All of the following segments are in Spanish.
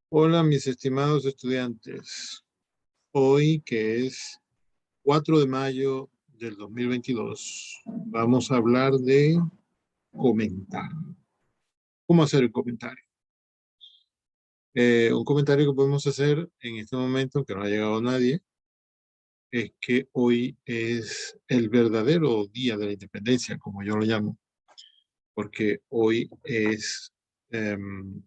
Hola, mis estimados estudiantes. Hoy, que es 4 de mayo del 2022, vamos a hablar de comentar. ¿Cómo hacer un comentario? Un comentario que podemos hacer en este momento, que no ha llegado nadie, es que hoy es el verdadero día de la independencia, como yo lo llamo, porque hoy es el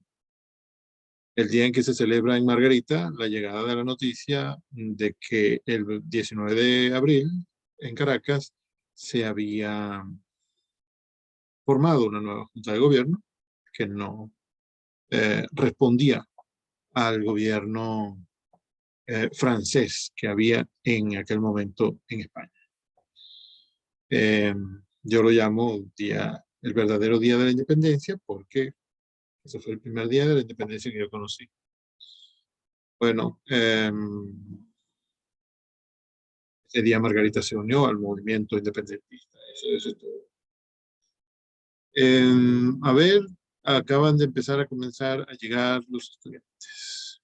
día en que se celebra en Margarita la llegada de la noticia de que el 19 de abril en Caracas se había formado una nueva junta de gobierno que no respondía al gobierno francés que había en aquel momento en España. Eh, yo lo llamo el verdadero día de la independencia porque ese fue el primer día de la independencia que yo conocí. Bueno, ese día Margarita se unió al movimiento independentista. Eso es todo. A ver, acaban de empezar a comenzar a llegar los estudiantes.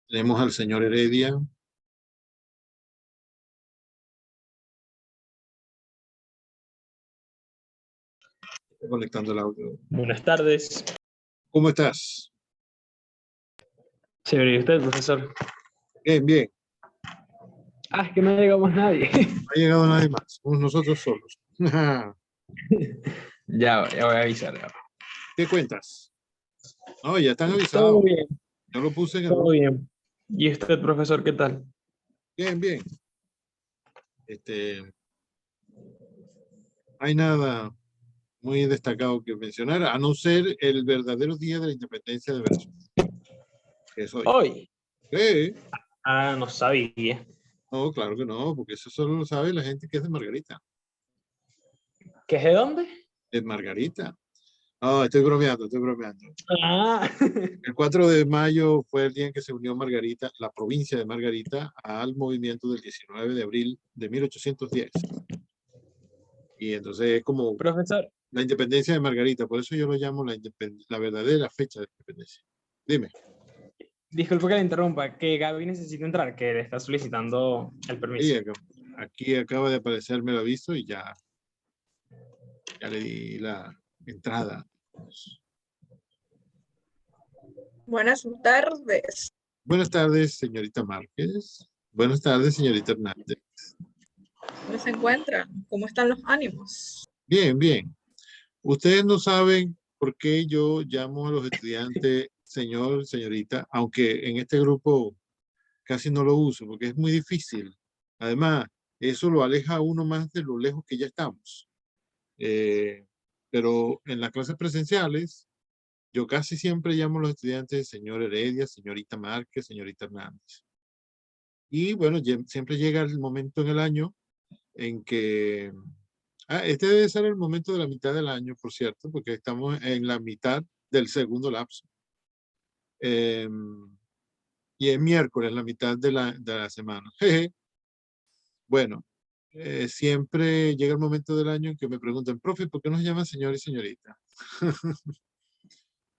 Tenemos al señor Heredia. Está conectando el audio. Buenas tardes. ¿Cómo estás? Chévere, ¿y usted, profesor? Bien, bien. Es que no llegamos nadie. No ha llegado nadie más. Somos nosotros solos. Ya voy a avisar. Ya. ¿Qué cuentas? No, ya están Todo avisados. bien, Yo lo puse en el todo grupo. bien. ¿Y usted, profesor, qué tal? Bien, bien. No hay nada muy destacado que mencionar, a no ser el verdadero día de la independencia de Venezuela, que es hoy. Hoy. Sí. No sabía. No, claro que no, porque eso solo lo sabe la gente que es de Margarita. ¿Qué es de dónde? De Margarita. No, estoy bromeando, estoy bromeando. Ah, El 4 de mayo fue el día en que se unió Margarita, la provincia de Margarita, al movimiento del 19 de abril de 1810. Y entonces es como profesor, la independencia de Margarita, por eso yo lo llamo la verdadera fecha de independencia. Dime. disculpe que le interrumpa, que Gaby necesita entrar, que le está solicitando el Sí, permiso. aquí acaba de aparecerme el aviso y ya le di la entrada. Buenas tardes. Buenas tardes, señorita Márquez. Buenas tardes, señorita Hernández. ¿Cómo se encuentran? ¿Cómo están los ánimos? Bien, bien. Ustedes no saben por qué yo llamo a los estudiantes señor, señorita, aunque en este grupo casi no lo uso porque es muy difícil. Además, eso lo aleja a uno más de lo lejos que ya estamos. Pero en las clases presenciales, yo casi siempre llamo a los estudiantes señor Heredia, señorita Márquez, señorita Hernández. Y bueno, siempre llega el momento en el año en que este debe ser el momento de la mitad del año, por cierto, porque estamos en la mitad del segundo lapso. Eh, y es miércoles, la mitad de la semana. Bueno, siempre llega el momento del año en que me preguntan, profe, ¿por qué nos llaman señor y señorita?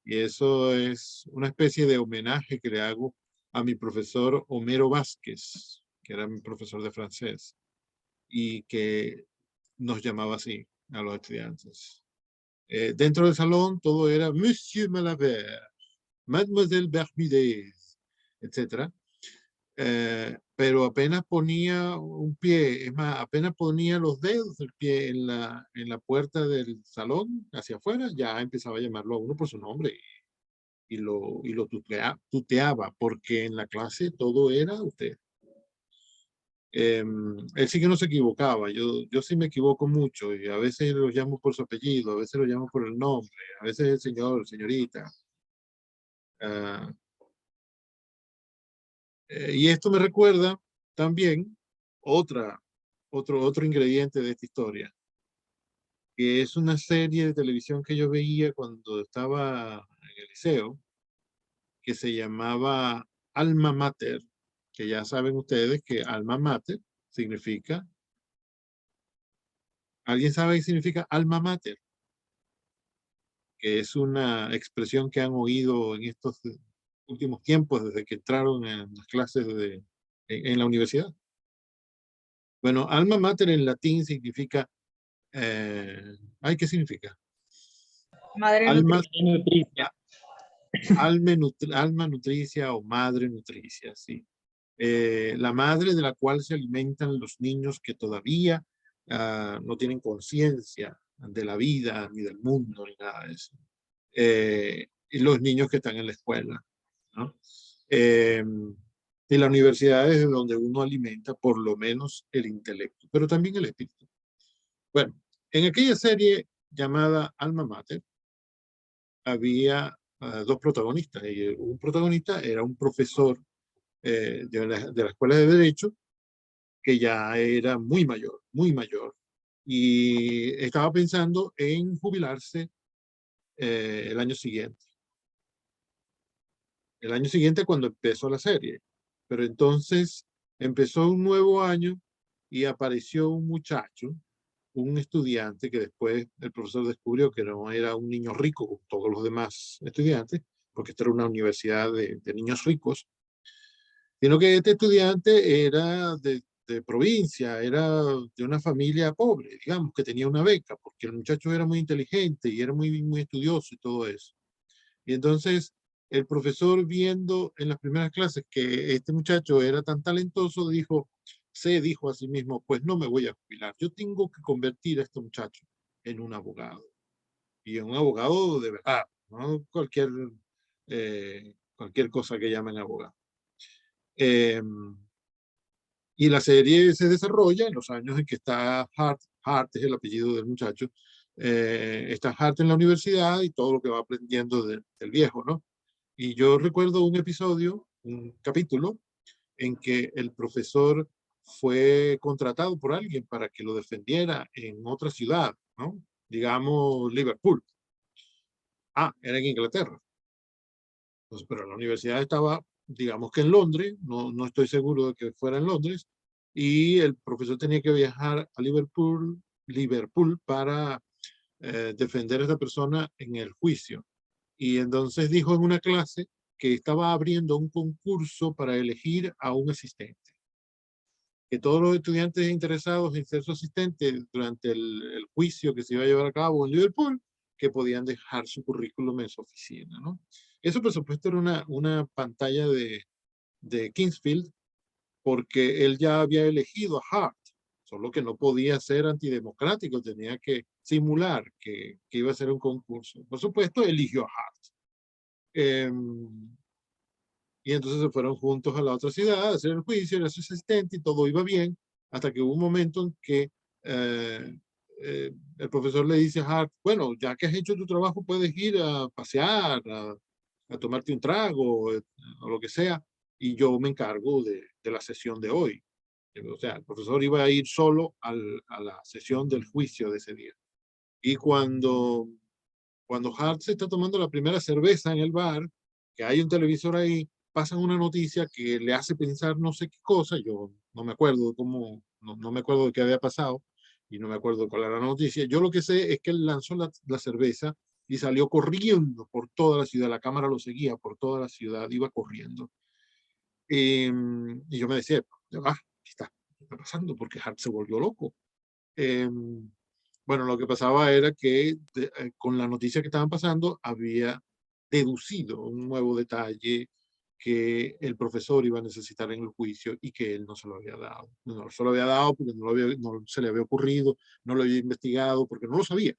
Y eso es una especie de homenaje que le hago a mi profesor Homero Vázquez, que era mi profesor de francés, y que nos llamaba así a los estudiantes. Dentro del salón todo era Monsieur Malaver, Mademoiselle Bermudez, etc. Pero apenas ponía un pie, es más, apenas ponía los dedos del pie en la puerta del salón hacia afuera, ya empezaba a llamarlo a uno por su nombre y lo tuteaba, porque en la clase todo era usted. Él sí que no se equivocaba, yo sí me equivoco mucho y a veces lo llamo por su apellido, a veces lo llamo por el nombre, a veces el señor, señorita. Ah, y esto me recuerda también otro ingrediente de esta historia, que es una serie de televisión que yo veía cuando estaba en el liceo, que se llamaba Alma Mater, que ya saben ustedes que Alma Mater significa, ¿alguien sabe qué significa Alma Mater? que es una expresión que han oído en estos últimos tiempos desde que entraron en las clases en la universidad. Bueno, alma mater en latín significa, ¿qué significa? Madre Alma, nutricia. Nutricia. alma nutricia o madre nutricia, sí. La madre de la cual se alimentan los niños que todavía no tienen conciencia de la vida, ni del mundo, ni nada de eso. Y los niños que están en la escuela, ¿no? Y la universidad es donde uno alimenta por lo menos el intelecto, pero también el espíritu. Bueno, en aquella serie llamada Alma Mater, había dos protagonistas. Y un protagonista era un profesor de la Escuela de Derecho, que ya era muy mayor, y estaba pensando en jubilarse el año siguiente. El año siguiente cuando empezó la serie. Pero entonces empezó un nuevo año y apareció un muchacho, un estudiante que después el profesor descubrió que no era un niño rico como todos los demás estudiantes, porque esta era una universidad de niños ricos, sino que este estudiante era de provincia, era de una familia pobre, digamos, que tenía una beca, porque el muchacho era muy inteligente y era muy estudioso y todo eso. Y entonces el profesor, viendo en las primeras clases que este muchacho era tan talentoso, dijo a sí mismo, pues no me voy a jubilar, yo tengo que convertir a este muchacho en un abogado. Y en un abogado de verdad, no cualquier cosa que llamen abogado. Eh, y la serie se desarrolla en los años en que está Hart es el apellido del muchacho, está Hart en la universidad y todo lo que va aprendiendo del viejo, ¿no? Y yo recuerdo un episodio, un capítulo, en que el profesor fue contratado por alguien para que lo defendiera en otra ciudad, ¿no? Digamos Liverpool. Era en Inglaterra. Entonces, pero la universidad estaba, digamos que en Londres, no estoy seguro de que fuera en Londres, y el profesor tenía que viajar a Liverpool para defender a esta persona en el juicio. Y entonces dijo en una clase que estaba abriendo un concurso para elegir a un asistente. Que todos los estudiantes interesados en ser su asistente durante el juicio que se iba a llevar a cabo en Liverpool, que podían dejar su currículum en su oficina, ¿no? Eso, por supuesto, era una pantalla de Kingsfield, porque él ya había elegido a Hart, solo que no podía ser antidemocrático, tenía que simular que iba a ser un concurso. Por supuesto, eligió a Hart. Y entonces se fueron juntos a la otra ciudad a hacer el juicio, era su asistente y todo iba bien, hasta que hubo un momento en que el profesor le dice a Hart, bueno, ya que has hecho tu trabajo, puedes ir a pasear, a tomarte un trago, o lo que sea, y yo me encargo de la sesión de hoy. O sea, el profesor iba a ir solo a la sesión del juicio de ese día. Y cuando Hart se está tomando la primera cerveza en el bar, que hay un televisor ahí, pasan una noticia que le hace pensar no sé qué cosa, yo no me acuerdo no me acuerdo de qué había pasado, y no me acuerdo cuál era la noticia. Yo lo que sé es que él lanzó la cerveza y salió corriendo por toda la ciudad, la cámara lo seguía por toda la ciudad, iba corriendo. Y yo me decía, ¿qué está pasando? Porque Hart se volvió loco. Bueno, lo que pasaba era que con la noticia que estaban pasando había deducido un nuevo detalle que el profesor iba a necesitar en el juicio y que él no se lo había dado. No se lo había dado porque no se le había ocurrido, no lo había investigado porque no lo sabía.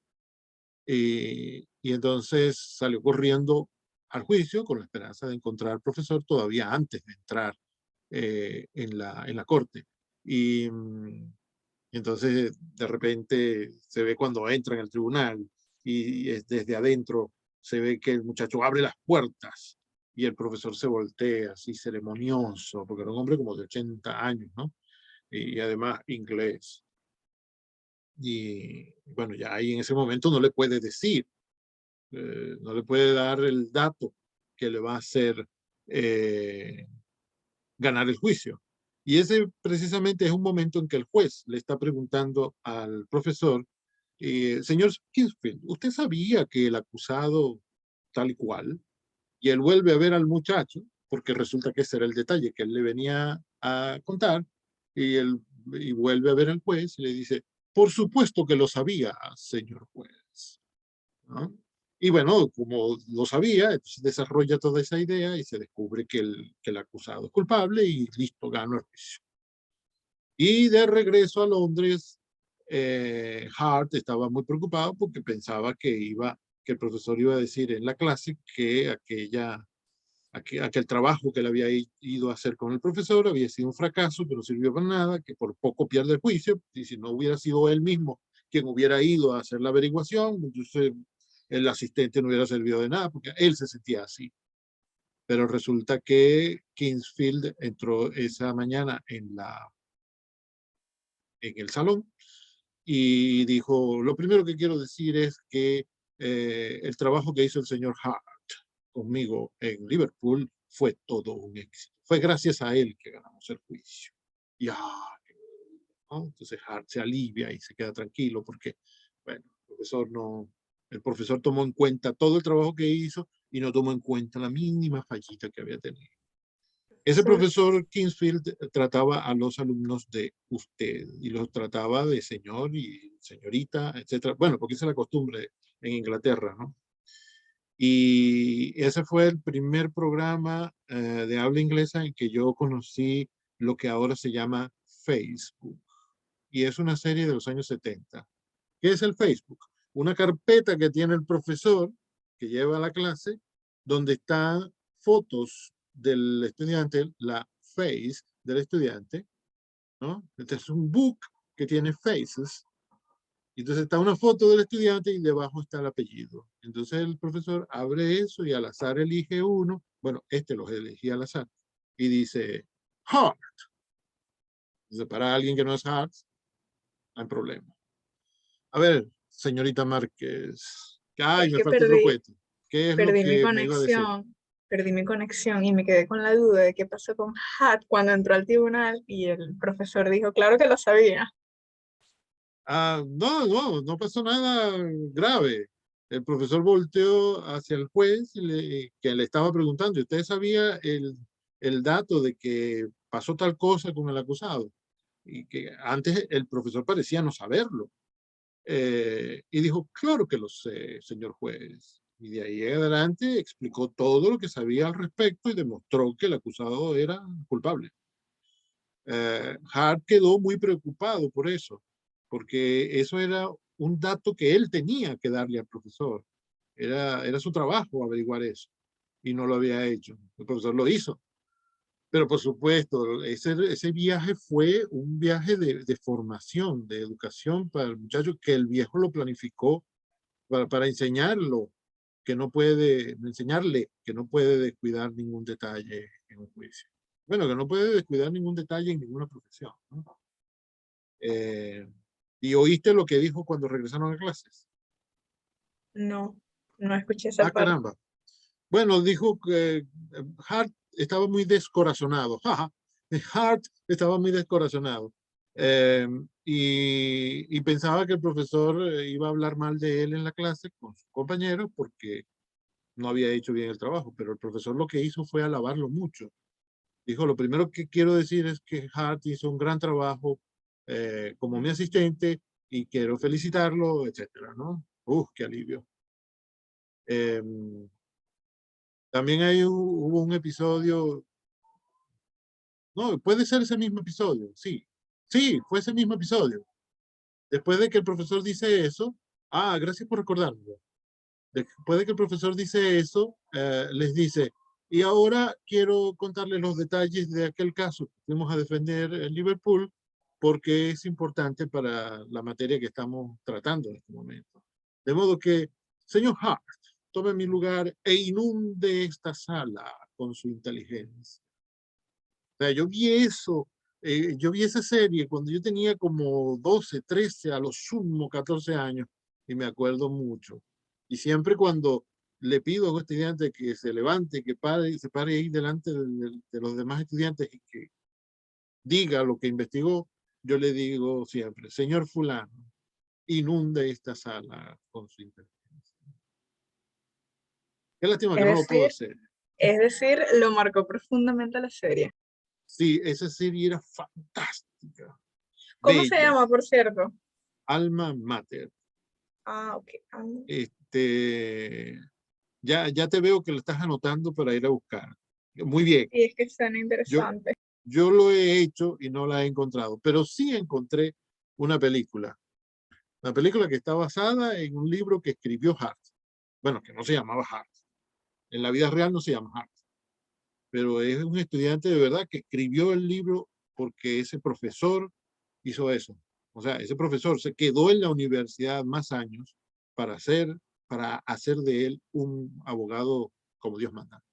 Y entonces salió corriendo al juicio con la esperanza de encontrar al profesor todavía antes de entrar en la corte. Y entonces de repente se ve cuando entra en el tribunal y desde adentro se ve que el muchacho abre las puertas y el profesor se voltea así ceremonioso, porque era un hombre como de 80 años, ¿no? Y además inglés. Y bueno, ya ahí en ese momento no le puede decir, no le puede dar el dato que le va a hacer ganar el juicio. Y ese precisamente es un momento en que el juez le está preguntando al profesor Señor Kingsfield, ¿usted sabía que el acusado tal y cual? Y él vuelve a ver al muchacho, porque resulta que ese era el detalle que él le venía a contar, y él y vuelve a ver al juez y le dice, por supuesto que lo sabía, señor juez, ¿no? Y bueno, como lo sabía, entonces desarrolla toda esa idea y se descubre que el acusado es culpable y listo, gana el juicio. Y de regreso a Londres, Hart estaba muy preocupado porque pensaba que el profesor iba a decir en la clase que aquel trabajo que él había ido a hacer con el profesor había sido un fracaso, que no sirvió para nada, que por poco pierde el juicio, y si no hubiera sido él mismo quien hubiera ido a hacer la averiguación, entonces el asistente no hubiera servido de nada, porque él se sentía así. Pero resulta que Kingsfield entró esa mañana en el salón y dijo, lo primero que quiero decir es que el trabajo que hizo el señor Hart conmigo en Liverpool fue todo un éxito. Fue gracias a él que ganamos el juicio. Y ¿no? Entonces Hart se alivia y se queda tranquilo porque, bueno, el profesor tomó en cuenta todo el trabajo que hizo y no tomó en cuenta la mínima fallita que había tenido. Ese profesor Kingsfield trataba a los alumnos de usted y los trataba de señor y señorita, etcétera. Bueno, porque esa es la costumbre en Inglaterra, ¿no? Y ese fue el primer programa de habla inglesa en que yo conocí lo que ahora se llama Facebook. Y es una serie de los años 70. ¿Qué es el Facebook? Una carpeta que tiene el profesor que lleva a la clase, donde están fotos del estudiante, la face del estudiante, ¿no? Este es un book que tiene faces. Entonces está una foto del estudiante y debajo está el apellido. Entonces el profesor abre eso y al azar elige uno. Bueno, los elegí al azar. Y dice, Hart. Entonces para alguien que no es Hart, hay problema. A ver, señorita Márquez. Ay, Es me que falta otro cuento. ¿Qué es lo que me iba a decir? perdí mi conexión y me quedé con la duda de qué pasó con Hat cuando entró al tribunal y el profesor dijo, claro que lo sabía. No pasó nada grave. El profesor volteó hacia el juez que le estaba preguntando, ¿usted sabía el dato de que pasó tal cosa con el acusado? Y que antes el profesor parecía no saberlo. Y dijo, claro que lo sé, señor juez. Y de ahí en adelante explicó todo lo que sabía al respecto y demostró que el acusado era culpable. Hart quedó muy preocupado por eso, porque eso era un dato que él tenía que darle al profesor. Era su trabajo averiguar eso y no lo había hecho. El profesor lo hizo. Pero por supuesto, ese viaje fue un viaje de formación, de educación para el muchacho que el viejo lo planificó para enseñarlo, enseñarle que no puede descuidar ningún detalle en un juicio. Bueno, que no puede descuidar ningún detalle en ninguna profesión, ¿no? ¿Y oíste lo que dijo cuando regresaron a clases? No, no escuché esa parte. Caramba. Bueno, dijo que Hart estaba muy descorazonado. Hart estaba muy descorazonado. Y pensaba que el profesor iba a hablar mal de él en la clase con sus compañeros porque no había hecho bien el trabajo, pero el profesor lo que hizo fue alabarlo mucho. Dijo, lo primero que quiero decir es que Hart hizo un gran trabajo como mi asistente y quiero felicitarlo, etcétera, ¿no? Qué alivio. También hubo un episodio, no, puede ser ese mismo episodio, sí. Sí, fue ese mismo episodio. Después de que el profesor dice eso, gracias por recordármelo. Después de que el profesor dice eso, les dice, y ahora quiero contarles los detalles de aquel caso que fuimos a defender en Liverpool, porque es importante para la materia que estamos tratando en este momento. De modo que, señor Hart, tome mi lugar e inunde esta sala con su inteligencia. O sea, yo vi esa serie cuando yo tenía como 12, 13, a lo sumo 14 años, y me acuerdo mucho. Y siempre cuando le pido a un estudiante que se levante, que se pare ahí delante de los demás estudiantes y que diga lo que investigó, yo le digo siempre, señor fulano, inunde esta sala con su inteligencia. Qué lástima que Es no lo puedo decir, hacer. lo marcó profundamente la serie. Sí, esa serie era fantástica, ¿Cómo se bella, llama, por cierto? alma mater. Ah, ok. Ya te veo que lo estás anotando para ir a buscar. Muy bien. Y es que suena Yo, interesante. yo lo he hecho y no la he encontrado, pero sí encontré una película. Una película que está basada en un libro que escribió Hart. Bueno, que no se llamaba Hart. En la vida real no se llama Hart. Pero es un estudiante de verdad que escribió el libro porque ese profesor hizo eso. O sea, ese profesor se quedó en la universidad más años para hacer de él un abogado como Dios manda.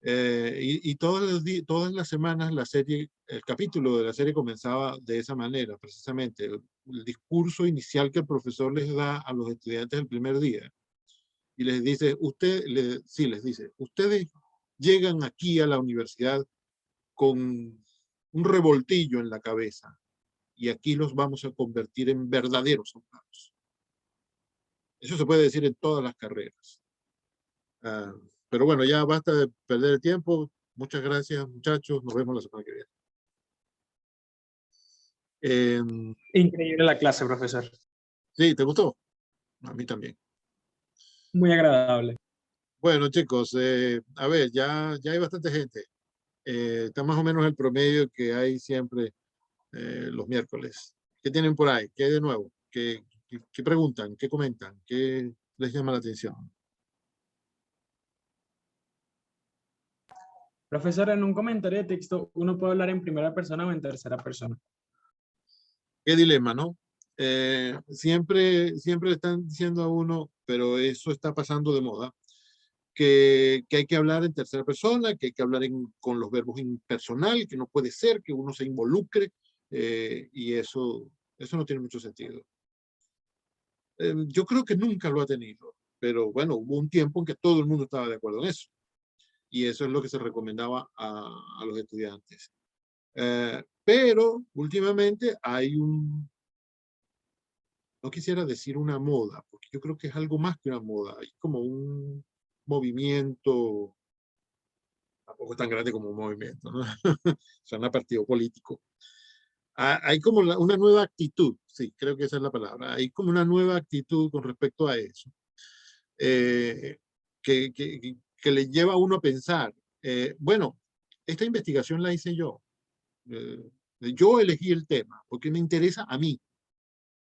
Y todas las semanas el capítulo de la serie comenzaba de esa manera, precisamente. El discurso inicial que el profesor les da a los estudiantes el primer día. Y les dice, les dice, ustedes llegan aquí a la universidad con un revoltillo en la cabeza y aquí los vamos a convertir en verdaderos abogados. Eso se puede decir en todas las carreras. Pero bueno, ya basta de perder el tiempo. Muchas gracias, muchachos. Nos vemos la semana que viene. Increíble la clase, profesor. Sí, ¿te gustó? A mí también. Muy agradable. Bueno, chicos, a ver, ya hay bastante gente. Está más o menos el promedio que hay siempre los miércoles. ¿Qué tienen por ahí? ¿Qué hay de nuevo? ¿Qué preguntan? ¿Qué comentan? ¿Qué les llama la atención? Profesor, en un comentario de texto, ¿uno puede hablar en primera persona o en tercera persona? Qué dilema, ¿no? Siempre le están diciendo a uno, pero eso está pasando de moda, que hay que hablar en tercera persona, que hay que hablar con los verbos impersonal, que no puede ser que uno se involucre, y eso no tiene mucho sentido. Yo creo que nunca lo ha tenido, pero bueno, hubo un tiempo en que todo el mundo estaba de acuerdo en eso, y eso es lo que se recomendaba a los estudiantes. Pero últimamente hay no quisiera decir una moda, porque yo creo que es algo más que una moda, hay como un movimiento, tampoco es tan grande como un movimiento, ¿no? Son a partido político. Hay como una nueva actitud, sí, creo que esa es la palabra, hay como una nueva actitud con respecto a eso, eh, que le lleva a uno a pensar, bueno, esta investigación la hice yo. Yo elegí el tema porque me interesa a mí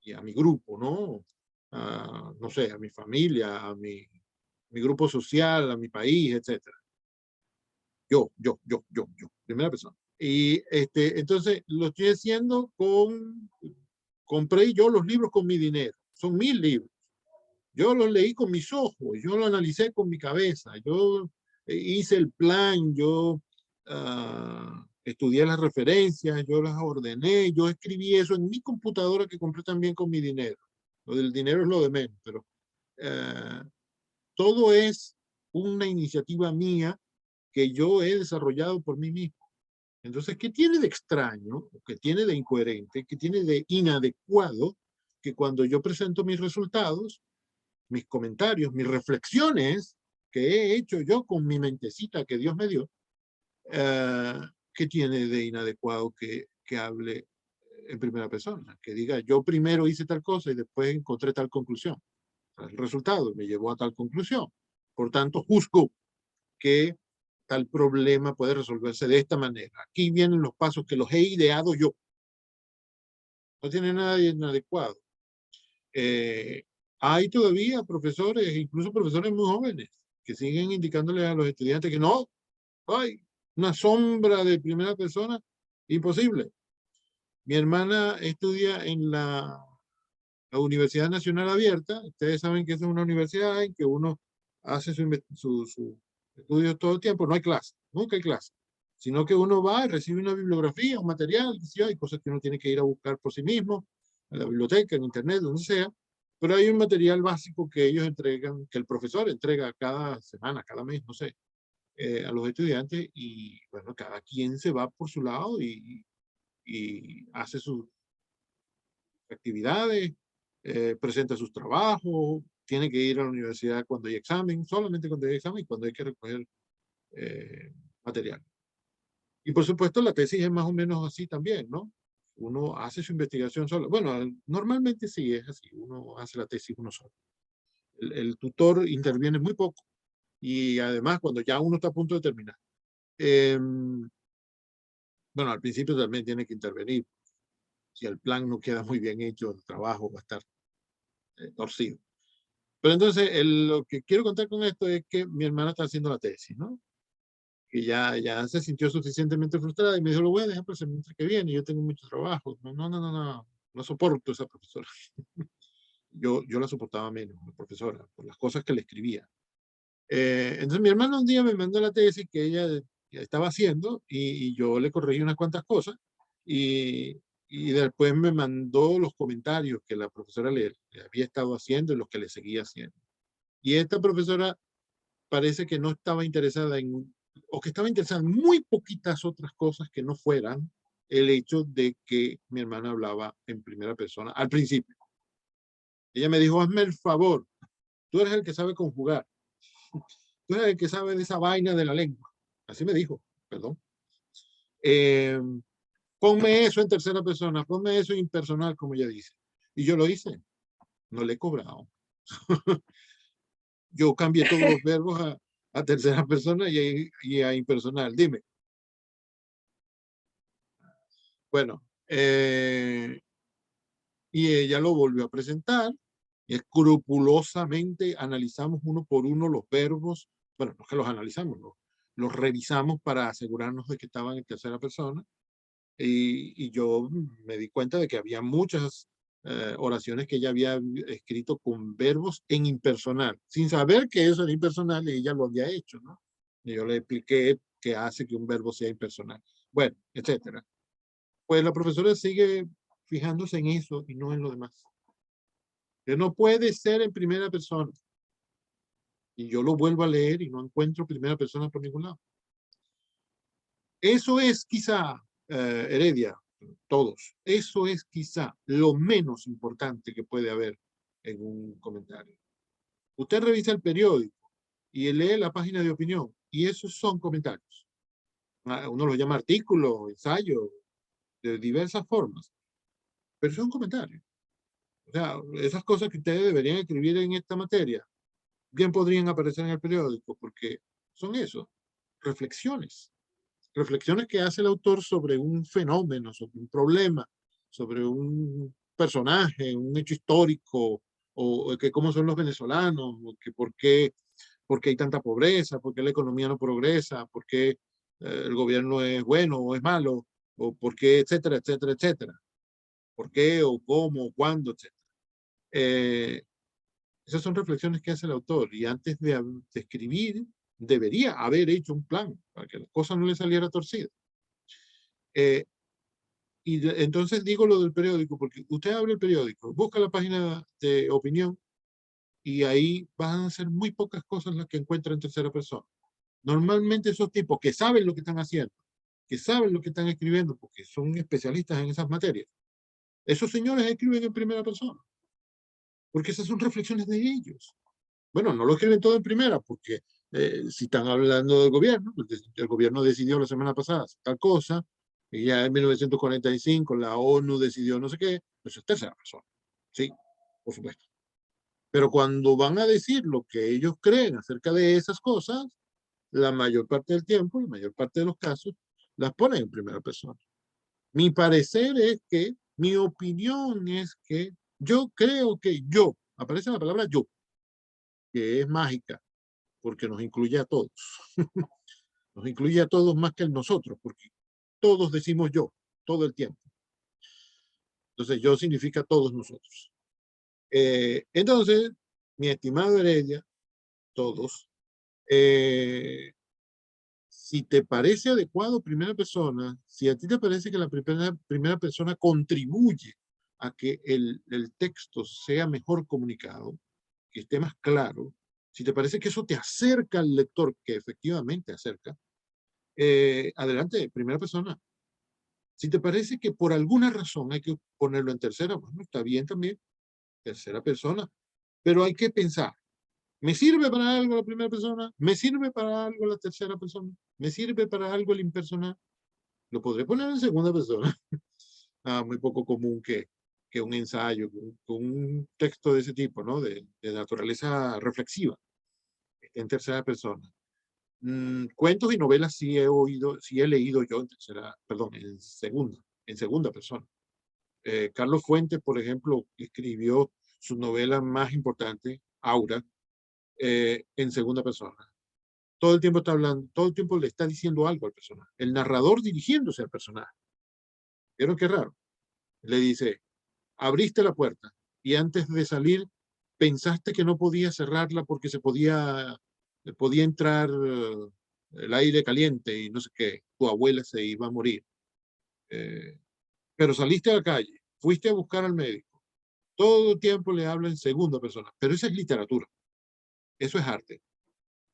y a mi grupo, ¿no? No sé, a mi familia, mi grupo social, a mi país, etcétera. Yo, primera persona. Y entonces lo estoy haciendo compré yo los libros con mi dinero. Son 1000 libros. Yo los leí con mis ojos, yo lo analicé con mi cabeza, yo hice el plan, yo estudié las referencias, yo las ordené, yo escribí eso en mi computadora que compré también con mi dinero. Lo del dinero es lo de menos, pero todo es una iniciativa mía que yo he desarrollado por mí mismo. Entonces, ¿qué tiene de extraño, qué tiene de incoherente, qué tiene de inadecuado que cuando yo presento mis resultados, mis comentarios, mis reflexiones que he hecho yo con mi mentecita que Dios me dio, ¿qué tiene de inadecuado que hable en primera persona? Que diga, yo primero hice tal cosa y después encontré tal conclusión. El resultado me llevó a tal conclusión. Por tanto, juzgo que tal problema puede resolverse de esta manera. Aquí vienen los pasos que los he ideado yo. No tiene nada de inadecuado. Hay todavía profesores, incluso profesores muy jóvenes, que siguen indicándole a los estudiantes que no, hay una sombra de primera persona, imposible. Mi hermana estudia en la Universidad Nacional Abierta. Ustedes saben que es una universidad en que uno hace sus estudios todo el tiempo. No hay clase, nunca hay clase, sino que uno va y recibe una bibliografía, un material, hay cosas que uno tiene que ir a buscar por sí mismo, en la biblioteca, en internet, donde sea, pero hay un material básico que ellos entregan, que el profesor entrega cada semana, cada mes, no sé, a los estudiantes, y bueno, cada quien se va por su lado y hace sus actividades, presenta sus trabajos, tiene que ir a la universidad cuando hay examen, solamente cuando hay examen y cuando hay que recoger material. Y por supuesto la tesis es más o menos así también, ¿no? Uno hace su investigación solo. Bueno, normalmente sí es así, uno hace la tesis uno solo. El tutor interviene muy poco y además cuando ya uno está a punto de terminar. Bueno, al principio también tiene que intervenir. Si el plan no queda muy bien hecho, el trabajo va a estar torcido. Pero entonces, lo que quiero contar con esto es que mi hermana está haciendo la tesis, ¿no? Que ya se sintió suficientemente frustrada y me dijo, lo voy a dejar para el semestre que viene, yo tengo mucho trabajo. No soporto a esa profesora. Yo la soportaba menos, la profesora, por las cosas que le escribía. Entonces mi hermana un día me mandó la tesis que ella estaba haciendo y yo le corregí unas cuantas cosas y después me mandó los comentarios que la profesora le había estado haciendo y los que le seguía haciendo. Y esta profesora parece que no estaba interesada o que estaba interesada en muy poquitas otras cosas que no fueran el hecho de que mi hermana hablaba en primera persona al principio. Ella me dijo, hazme el favor, tú eres el que sabe conjugar, tú eres el que sabe de esa vaina de la lengua. Así me dijo, perdón. Ponme eso en tercera persona, ponme eso impersonal, como ella dice. Y yo lo hice, no le he cobrado. Yo cambié todos los verbos a tercera persona y a impersonal. Dime. Bueno, y ella lo volvió a presentar y escrupulosamente analizamos uno por uno los verbos. Bueno, no es que los analizamos, los revisamos para asegurarnos de que estaban en tercera persona. Y yo me di cuenta de que había muchas oraciones que ella había escrito con verbos en impersonal, sin saber que eso era impersonal y ella lo había hecho, ¿no? Y yo le expliqué qué hace que un verbo sea impersonal. Bueno, etcétera. Pues la profesora sigue fijándose en eso y no en lo demás. Que no puede ser en primera persona. Y yo lo vuelvo a leer y no encuentro primera persona por ningún lado. Eso es quizá, Heredia, todos, eso es quizá lo menos importante que puede haber en un comentario. Usted revisa el periódico y lee la página de opinión y esos son comentarios. Uno los llama artículos, ensayos, de diversas formas, pero son comentarios. O sea, esas cosas que ustedes deberían escribir en esta materia, bien podrían aparecer en el periódico porque son eso, reflexiones. Reflexiones que hace el autor sobre un fenómeno, sobre un problema, sobre un personaje, un hecho histórico, o que cómo son los venezolanos, o que por qué hay tanta pobreza, por qué la economía no progresa, por qué el gobierno es bueno o es malo, o por qué, etcétera, etcétera, etcétera. ¿Por qué, o cómo, o cuándo, etcétera? Esas son reflexiones que hace el autor y antes de escribir debería haber hecho un plan para que la cosa no le saliera torcida. Entonces digo lo del periódico, porque usted abre el periódico, busca la página de opinión y ahí van a ser muy pocas cosas las que encuentra en tercera persona. Normalmente esos tipos que saben lo que están haciendo, que saben lo que están escribiendo, porque son especialistas en esas materias, esos señores escriben en primera persona, porque esas son reflexiones de ellos. Bueno, no lo escriben todo en primera, porque si están hablando del gobierno, pues el gobierno decidió la semana pasada tal cosa, y ya en 1945 la ONU decidió no sé qué, pues es tercera persona. Sí, por supuesto. Pero cuando van a decir lo que ellos creen acerca de esas cosas, la mayor parte del tiempo, la mayor parte de los casos, las ponen en primera persona. Mi parecer es que, mi opinión es que yo creo que yo, aparece la palabra yo, que es mágica, porque nos incluye a todos. Nos incluye a todos más que a nosotros, porque todos decimos yo, todo el tiempo. Entonces, yo significa todos nosotros. Entonces, mi estimado Heredia, todos, si te parece adecuado primera persona, si a ti te parece que la primera persona contribuye a que el texto sea mejor comunicado, que esté más claro, si te parece que eso te acerca al lector, que efectivamente acerca, adelante, primera persona. Si te parece que por alguna razón hay que ponerlo en tercera, bueno, está bien también, tercera persona, pero hay que pensar, ¿me sirve para algo la primera persona? ¿Me sirve para algo la tercera persona? ¿Me sirve para algo el impersonal? Lo podré poner en segunda persona. Muy poco común que un ensayo, con un texto de ese tipo, ¿no? De naturaleza reflexiva, esté en tercera persona. Cuentos y novelas sí he oído, sí he leído yo en tercera, perdón, en segunda persona. Carlos Fuentes, por ejemplo, escribió su novela más importante, Aura, en segunda persona. Todo el tiempo está hablando, todo el tiempo le está diciendo algo al personaje. El narrador dirigiéndose al personaje. ¿Vieron qué raro? Le dice, abriste la puerta y antes de salir pensaste que no podía cerrarla porque podía entrar el aire caliente y no sé qué, tu abuela se iba a morir. Pero saliste a la calle, fuiste a buscar al médico. Todo el tiempo le habla en segunda persona, pero esa es literatura, eso es arte.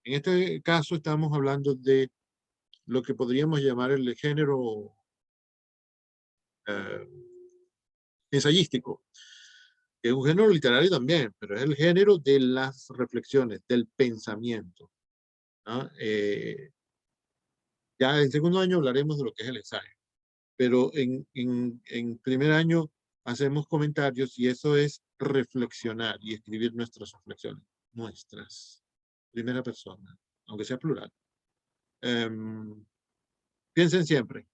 En este caso estamos hablando de lo que podríamos llamar el género eh, ensayístico, que es un género literario también, pero es el género de las reflexiones, del pensamiento, ¿no? Ya en segundo año hablaremos de lo que es el ensayo, pero en primer año hacemos comentarios y eso es reflexionar y escribir nuestras reflexiones, nuestras, primera persona, aunque sea plural. Piensen siempre,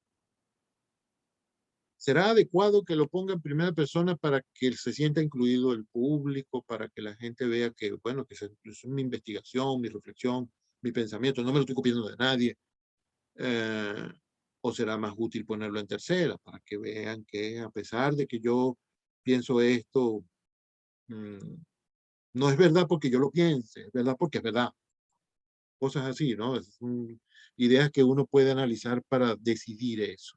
¿será adecuado que lo ponga en primera persona para que se sienta incluido el público, para que la gente vea que, bueno, que es mi investigación, mi reflexión, mi pensamiento, no me lo estoy copiando de nadie? ¿O será más útil ponerlo en tercera para que vean que a pesar de que yo pienso esto, no es verdad porque yo lo piense, es verdad porque es verdad? Cosas así, ¿no? Ideas que uno puede analizar para decidir eso.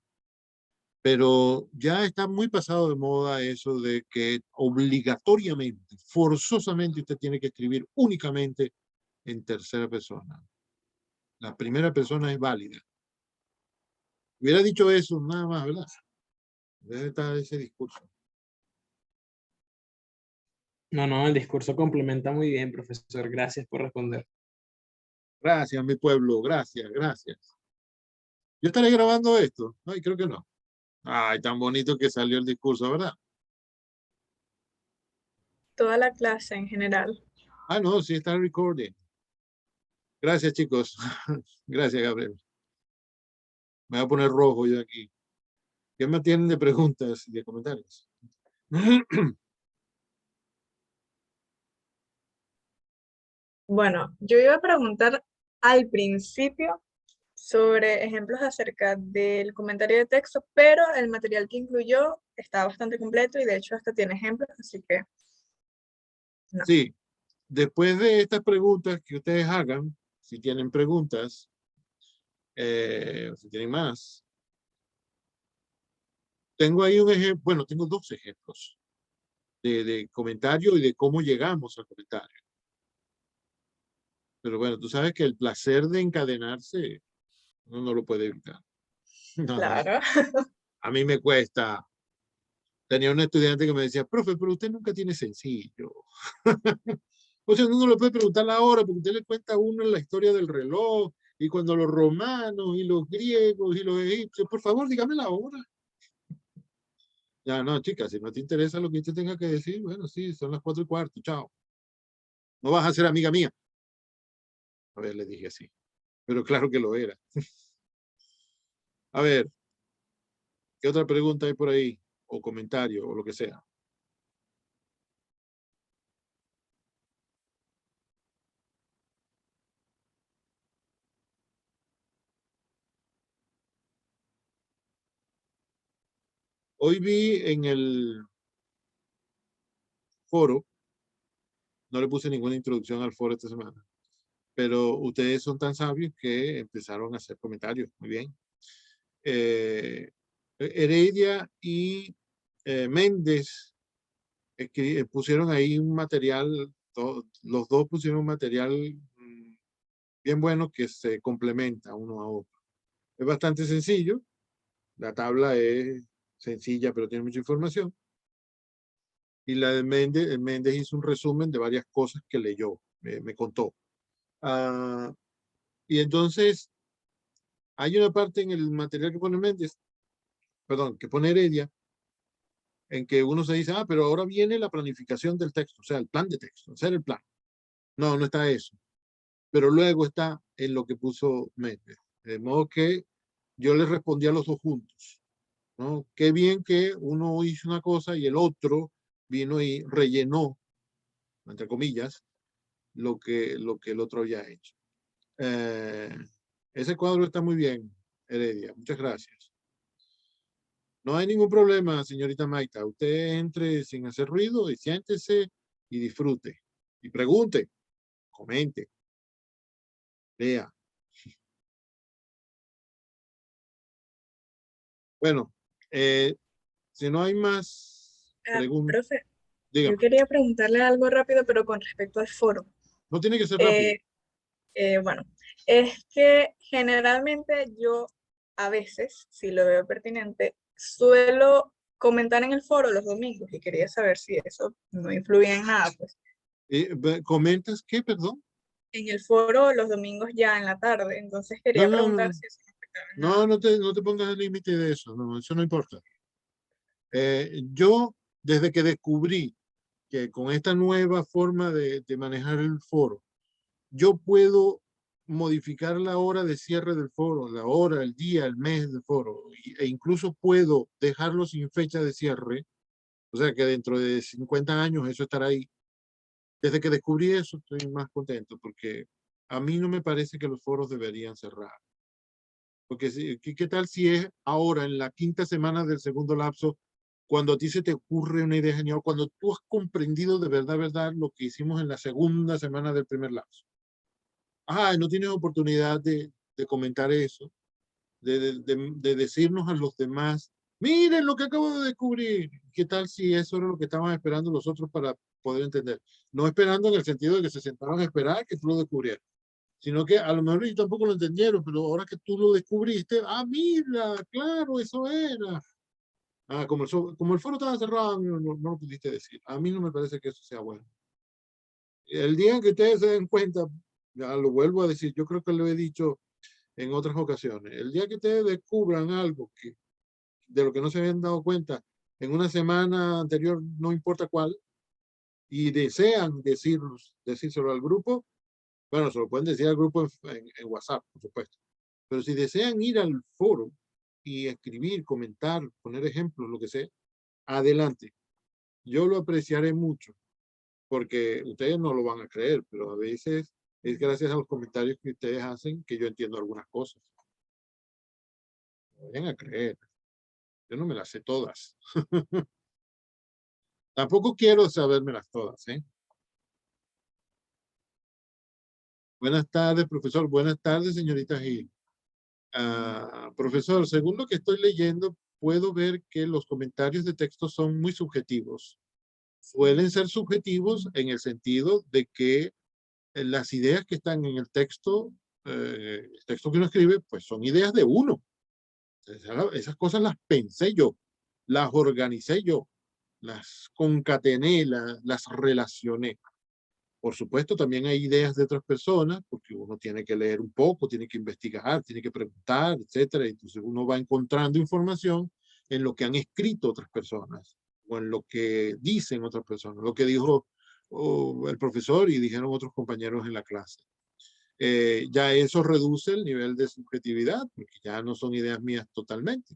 Pero ya está muy pasado de moda eso de que obligatoriamente, forzosamente usted tiene que escribir únicamente en tercera persona. La primera persona es válida. Hubiera dicho eso nada más, ¿verdad? Debe estar ese discurso. No, no, el discurso complementa muy bien, profesor. Gracias por responder. Gracias, mi pueblo, gracias, gracias. ¿Yo estaré grabando esto? Ay, creo que no. Ay, tan bonito que salió el discurso, ¿verdad? Toda la clase en general. No, sí está recording. Gracias, chicos. Gracias, Gabriel. Me voy a poner rojo yo aquí. ¿Qué me tienen de preguntas y de comentarios? Bueno, yo iba a preguntar al principio sobre ejemplos acerca del comentario de texto, pero el material que incluyó está bastante completo y de hecho hasta tiene ejemplos, así que no. Sí, después de estas preguntas que ustedes hagan, si tienen preguntas, si tienen más, tengo ahí un ejemplo, bueno, tengo dos ejemplos de comentario y de cómo llegamos al comentario. Pero bueno, tú sabes que el placer de encadenarse uno no lo puede evitar. No, Claro. a mí me cuesta. Tenía un estudiante que me decía, profe, pero usted nunca tiene sencillo. O sea, uno no le puede preguntar la hora, porque usted le cuenta a uno la historia del reloj, y cuando los romanos, y los griegos, y los egipcios, por favor, dígame la hora. Ya, no, chicas, si no te interesa lo que usted tenga que decir, bueno, sí, son las 4:15, chao. No vas a ser amiga mía. A ver, le dije así. Pero claro que lo era. A ver, ¿qué otra pregunta hay por ahí? O comentario, o lo que sea. Hoy vi en el foro, no le puse ninguna introducción al foro esta semana, pero ustedes son tan sabios que empezaron a hacer comentarios. Muy bien. Heredia y Méndez pusieron ahí un material, los dos pusieron un material bien bueno que se complementa uno a otro. Es bastante sencillo, La tabla es sencilla, pero tiene mucha información. Y la de Méndez, Méndez hizo un resumen de varias cosas que leyó, me contó. Y entonces, hay una parte en el material que pone Méndez, perdón, que pone Heredia, en que uno se dice, pero ahora viene la planificación del texto, o sea, el plan de texto, hacer el plan. No, no está eso. Pero luego está en lo que puso Méndez. De modo que yo le respondí a los dos juntos, ¿no? Qué bien que uno hizo una cosa y el otro vino y rellenó, entre comillas, lo que el otro había hecho. Ese cuadro está muy bien, Heredia. Muchas gracias. No hay ningún problema, señorita Maita. Usted entre sin hacer ruido y siéntese y disfrute. Y pregunte, comente, lea. Bueno, si no hay más preguntas, Profe, yo dígame. quería preguntarle algo rápido, pero con respecto al foro. No tiene que ser rápido. Eh, bueno, es que generalmente yo a veces, si lo veo pertinente, suelo comentar en el foro los domingos y quería saber si eso no influye en nada, pues. ¿Comentas qué, perdón? En el foro los domingos ya en la tarde, entonces No, quería no, preguntar no. si eso no afectaba en No, nada. no te pongas el límite de eso. No, eso no importa. Yo, desde que descubrí que con esta nueva forma de manejar el foro, yo puedo modificar la hora de cierre del foro, la hora, el día, el mes del foro, e incluso puedo dejarlo sin fecha de cierre, o sea que dentro de 50 años eso estará ahí. Desde que descubrí eso estoy más contento porque a mí no me parece que los foros deberían cerrar. Porque ¿qué tal si es ahora, en la quinta semana del segundo lapso, cuando a ti se te ocurre una idea genial, cuando tú has comprendido de verdad, lo que hicimos en la segunda semana del primer lapso? No tienes oportunidad de comentar eso, de decirnos a los demás, miren lo que acabo de descubrir. ¿Qué tal si eso era lo que estaban esperando los otros para poder entender? No esperando en el sentido de que se sentaron a esperar que tú lo descubrieras, sino que a lo mejor ellos tampoco lo entendieron, pero ahora que tú lo descubriste, mira, claro, eso era. Como el foro estaba cerrado, no lo pudiste decir. A mí no me parece que eso sea bueno. El día en que ustedes se den cuenta, ya lo vuelvo a decir, yo creo que lo he dicho en otras ocasiones, el día que ustedes descubran algo de lo que no se habían dado cuenta en una semana anterior, no importa cuál, y desean decírselo al grupo, bueno, se lo pueden decir al grupo en WhatsApp, por supuesto. Pero si desean ir al foro y escribir, comentar, poner ejemplos, lo que sea, adelante. Yo lo apreciaré mucho, porque ustedes no lo van a creer, pero a veces es gracias a los comentarios que ustedes hacen que yo entiendo algunas cosas. No vayan a creer. Yo no me las sé todas. Tampoco quiero sabérmelas todas, ¿eh? Buenas tardes, profesor. Buenas tardes, señorita Gil. Profesor, según lo que estoy leyendo, puedo ver que los comentarios de texto son muy subjetivos. Suelen ser subjetivos en el sentido de que las ideas que están en el texto que uno escribe, pues son ideas de uno. Esas cosas las pensé yo, las organicé yo, las concatené, las relacioné. Por supuesto, también hay ideas de otras personas, porque uno tiene que leer un poco, tiene que investigar, tiene que preguntar, etcétera. Entonces uno va encontrando información en lo que han escrito otras personas o en lo que dicen otras personas, lo que dijo el profesor y dijeron otros compañeros en la clase. Ya eso reduce el nivel de subjetividad, porque ya no son ideas mías totalmente.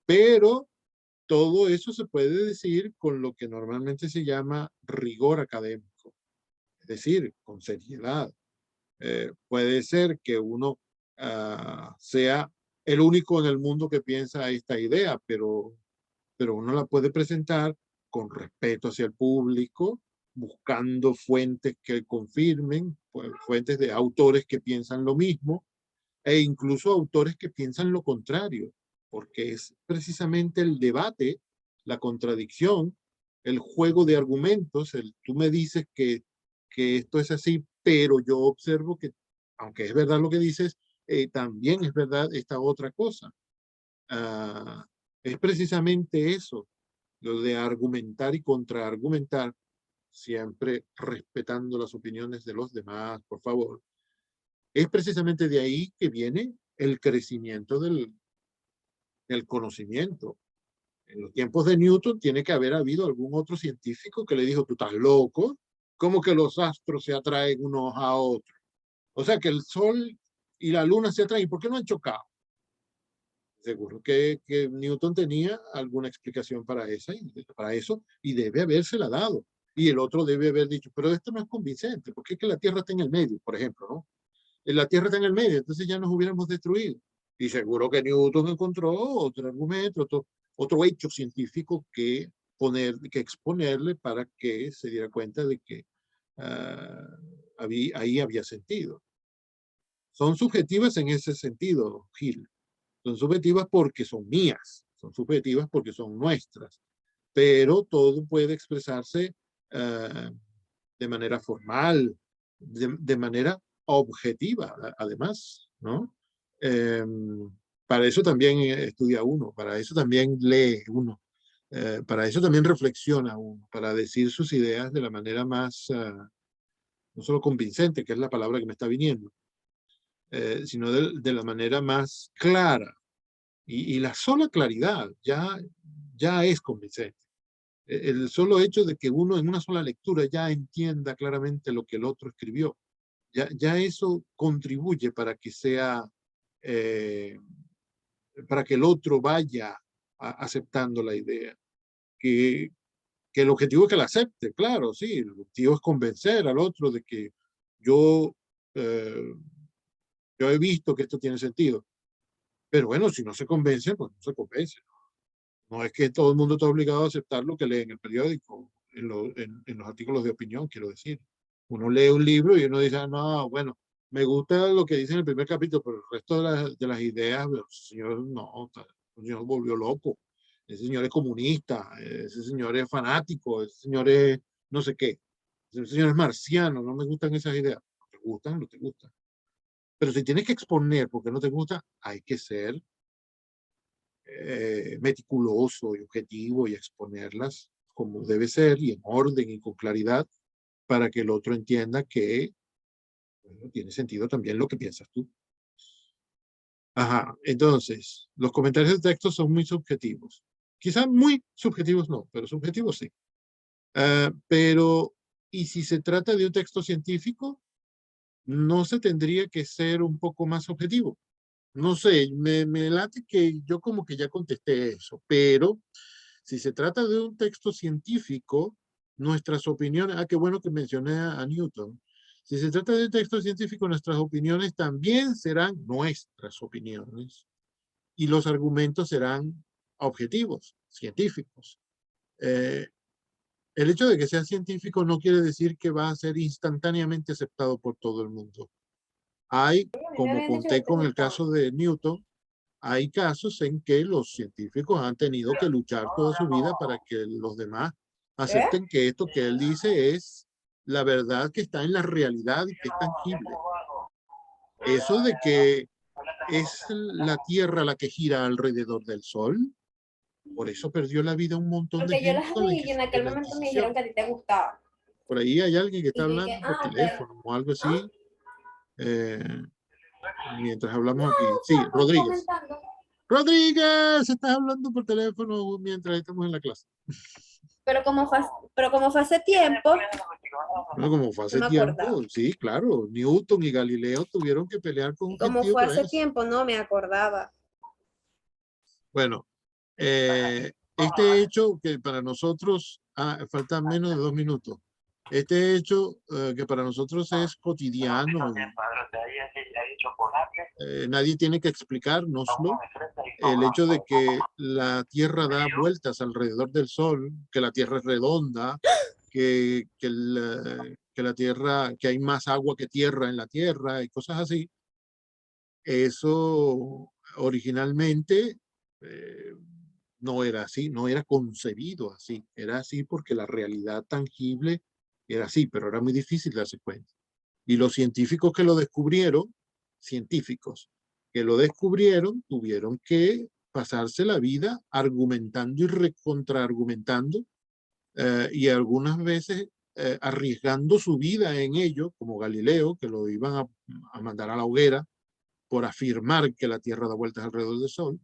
Pero todo eso se puede decir con lo que normalmente se llama rigor académico, es decir, con seriedad. Puede ser que uno sea el único en el mundo que piensa esta idea, pero uno la puede presentar con respeto hacia el público, buscando fuentes que confirmen, pues, fuentes de autores que piensan lo mismo, e incluso autores que piensan lo contrario, porque es precisamente el debate, la contradicción, el juego de argumentos, tú me dices que esto es así, pero yo observo que, aunque es verdad lo que dices, también es verdad esta otra cosa. ah, es precisamente eso, lo de argumentar y contraargumentar, siempre respetando las opiniones de los demás, por favor. Es precisamente de ahí que viene el crecimiento del conocimiento. En los tiempos de Newton tiene que haber habido algún otro científico que le dijo, tú estás loco, ¿cómo que los astros se atraen unos a otros? O sea, que el Sol y la Luna se atraen, ¿por qué no han chocado? Seguro que Newton tenía alguna explicación para eso y debe habérsela dado. Y el otro debe haber dicho, pero esto no es convincente, porque es que la Tierra está en el medio, por ejemplo, ¿no? La Tierra está en el medio, entonces ya nos hubiéramos destruido. Y seguro que Newton encontró otro argumento, otro hecho científico que exponerle para que se diera cuenta de que ahí había sentido. Son subjetivas en ese sentido, Gil. Son subjetivas porque son mías, son subjetivas porque son nuestras, pero todo puede expresarse de manera formal, de manera objetiva, además, ¿no? Eh, para eso también estudia uno, para eso también lee uno, para eso también reflexiona uno, para decir sus ideas de la manera más, no solo convincente, que es la palabra que me está viniendo, sino de la manera más clara. Y la sola claridad ya es convincente. El solo hecho de que uno en una sola lectura ya entienda claramente lo que el otro escribió, ya eso contribuye para que sea, para que el otro vaya aceptando la idea. Que, que el objetivo es que la acepte, claro, sí, el objetivo es convencer al otro de que yo, eh, yo he visto que esto tiene sentido. Pero bueno, si no se convence, pues no se convence. No es que todo el mundo está obligado a aceptar lo que lee en el periódico, en los artículos de opinión, quiero decir. Uno lee un libro y uno dice, ah, no, bueno, me gusta lo que dice en el primer capítulo, pero el resto de las ideas, el señor no, el señor volvió loco. Ese señor es comunista, ese señor es fanático, ese señor es no sé qué. Ese señor es marciano, no me gustan esas ideas. No te gustan, no te gustan. Pero si tienes que exponer porque no te gusta, hay que ser meticuloso y objetivo y exponerlas como debe ser y en orden y con claridad para que el otro entienda que bueno, tiene sentido también lo que piensas tú. Ajá, entonces, los comentarios de texto son muy subjetivos. Quizás muy subjetivos no, pero subjetivos sí. Pero, ¿y si se trata de un texto científico? ¿No se tendría que ser un poco más objetivo? No sé, me late que yo como que ya contesté eso, pero si se trata de un texto científico, nuestras opiniones, qué bueno que mencioné a Newton. Si se trata de un texto científico, nuestras opiniones también serán nuestras opiniones y los argumentos serán objetivos, científicos. Eh, el hecho de que sea científico no quiere decir que va a ser instantáneamente aceptado por todo el mundo. Hay, como conté con el caso de Newton, hay casos en que los científicos han tenido que luchar toda su vida para que los demás acepten que esto que él dice es la verdad que está en la realidad y que es tangible. Eso de que es la Tierra la que gira alrededor del Sol, por eso perdió la vida un montón de Porque yo gente las con vi y en aquel la momento me dijeron Inquisición. que a ti te gustaba. Por ahí hay alguien que está Y yo dije, hablando por ok. teléfono o algo ¿Ah? así, eh, mientras hablamos aquí. Sí, Estaba Rodríguez. comentando. Rodríguez, estás hablando por teléfono mientras estamos en la clase. Pero como fue, pero como fue hace tiempo, Bueno, como fue no hace me acordaba. tiempo, sí, claro, Newton y Galileo tuvieron que pelear con un Y como gentío fue para hace eso. tiempo, no me acordaba. Bueno, este hecho que para nosotros, faltan menos de 2 minutos, este hecho que para nosotros es cotidiano y nadie tiene que explicárnoslo, el hecho de que la Tierra da vueltas alrededor del Sol, que la Tierra es redonda, que la Tierra, que hay más agua que tierra en la Tierra y cosas así, eso originalmente no era así, no era concebido así, era así porque la realidad tangible era así, pero era muy difícil darse cuenta. Y los científicos que lo descubrieron, tuvieron que pasarse la vida argumentando y recontraargumentando, y algunas veces arriesgando su vida en ello, como Galileo, que lo iban a mandar a la hoguera por afirmar que la Tierra da vueltas alrededor del Sol.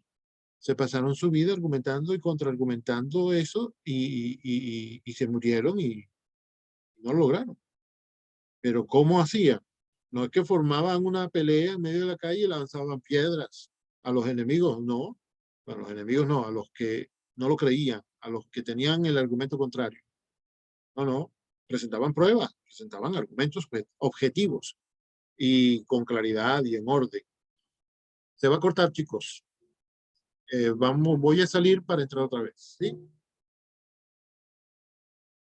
Se pasaron su vida argumentando y contraargumentando eso y se murieron y no lo lograron. Pero ¿cómo hacían? No es que formaban una pelea en medio de la calle y lanzaban piedras a los enemigos, no. A los enemigos no, a los que no lo creían, a los que tenían el argumento contrario. No, no. Presentaban pruebas, presentaban argumentos objetivos y con claridad y en orden. Se va a cortar, chicos. Voy a salir para entrar otra vez, ¿sí?